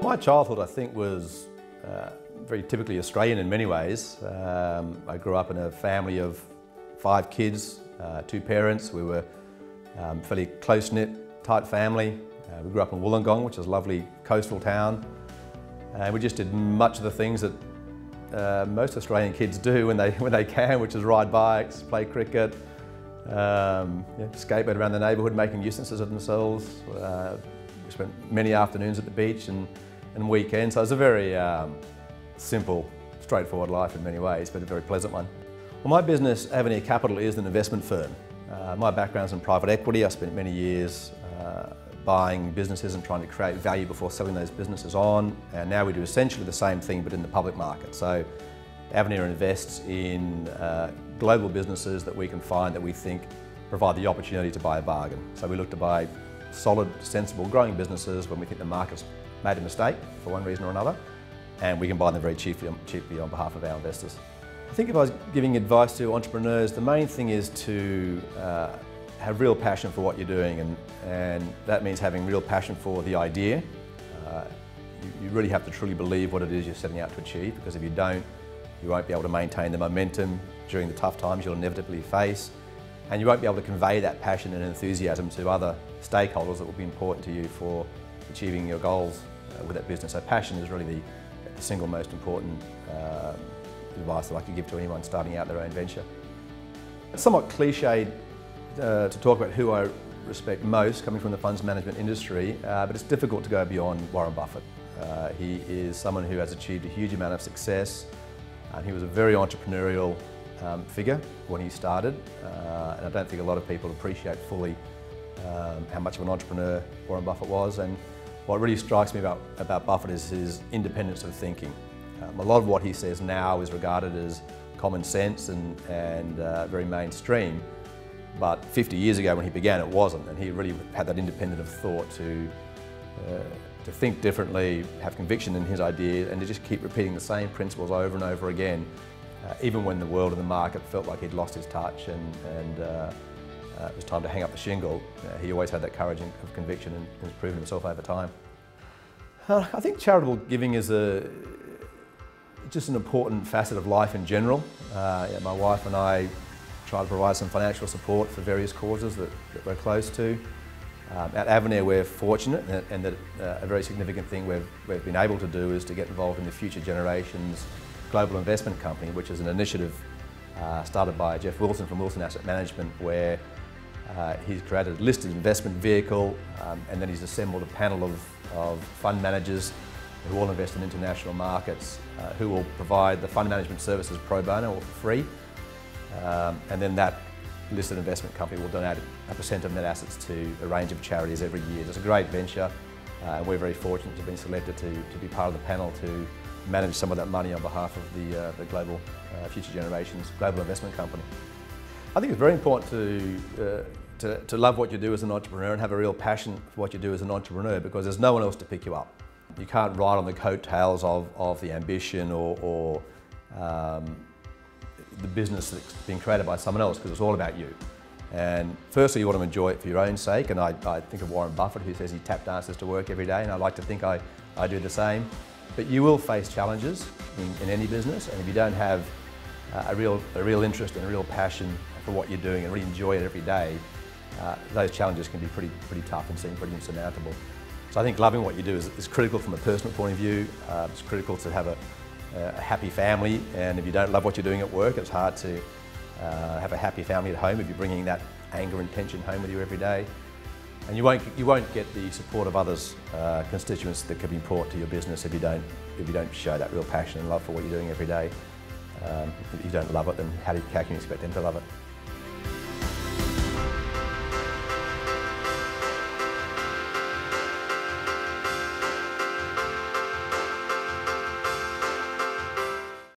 My childhood, I think, was very typically Australian in many ways. I grew up in a family of 5 kids, 2 parents. We were a fairly close-knit, tight family. We grew up in Wollongong, which is a lovely coastal town. And we just did much of the things that most Australian kids do when they can, which is ride bikes, play cricket, skateboard around the neighbourhood, making nuisances of themselves. We spent many afternoons at the beach and weekends, so it was a very simple, straightforward life in many ways, but a very pleasant one. Well, my business, Avenir Capital, is an investment firm. My background's in private equity. I spent many years buying businesses and trying to create value before selling those businesses on, and now we do essentially the same thing but in the public market. So Avenir invests in global businesses that we can find that we think provide the opportunity to buy a bargain. So we look to buy solid, sensible, growing businesses when we think the market's made a mistake for one reason or another, and we can buy them very cheaply on behalf of our investors. I think if I was giving advice to entrepreneurs, the main thing is to have real passion for what you're doing, and that means having real passion for the idea. You really have to truly believe what it is you're setting out to achieve, because if you don't, you won't be able to maintain the momentum during the tough times you'll inevitably face, and you won't be able to convey that passion and enthusiasm to other stakeholders that will be important to you for achieving your goals with that business. So passion is really the single most important advice that I could give to anyone starting out their own venture. It's somewhat cliched to talk about who I respect most coming from the funds management industry, but it's difficult to go beyond Warren Buffett. He is someone who has achieved a huge amount of success, and he was a very entrepreneurial figure when he started, and I don't think a lot of people appreciate fully how much of an entrepreneur Warren Buffett was. And what really strikes me about Buffett is his independence of thinking. A lot of what he says now is regarded as common sense and very mainstream, but 50 years ago when he began it wasn't, and he really had that independent of thought to think differently, have conviction in his ideas, and to just keep repeating the same principles over and over again, even when the world and the market felt like he'd lost his touch and it was time to hang up the shingle. He always had that courage of conviction and has proven himself over time. I think charitable giving is just an important facet of life in general. My wife and I try to provide some financial support for various causes that we're close to. At Avenir we're fortunate, and that a very significant thing we've been able to do is to get involved in the Future Generations Global Investment Company, which is an initiative started by Jeff Wilson from Wilson Asset Management, where he's created a listed investment vehicle, and then he's assembled a panel of fund managers who all invest in international markets, who will provide the fund management services pro bono or for free, and then that listed investment company will donate a percent of net assets to a range of charities every year. It's a great venture, and we're very fortunate to have been selected to be part of the panel to manage some of that money on behalf of the global Future Generations Global Investment Company. I think it's very important to love what you do as an entrepreneur and have a real passion for what you do as an entrepreneur, because there's no one else to pick you up. You can't ride on the coattails of the ambition or the business that's been created by someone else, because it's all about you. And firstly, you want to enjoy it for your own sake, and I think of Warren Buffett, who says he tap dances to work every day, and I like to think I do the same. But you will face challenges in any business, and if you don't have a real interest and a real passion for what you're doing and really enjoy it every day, those challenges can be pretty tough and seem pretty insurmountable. So I think loving what you do is critical from a personal point of view. It's critical to have a happy family, and if you don't love what you're doing at work, it's hard to have a happy family at home if you're bringing that anger and tension home with you every day. And you won't get the support of others, constituents that can be important to your business if you don't show that real passion and love for what you're doing every day. If you don't love it, then how can you expect them to love it?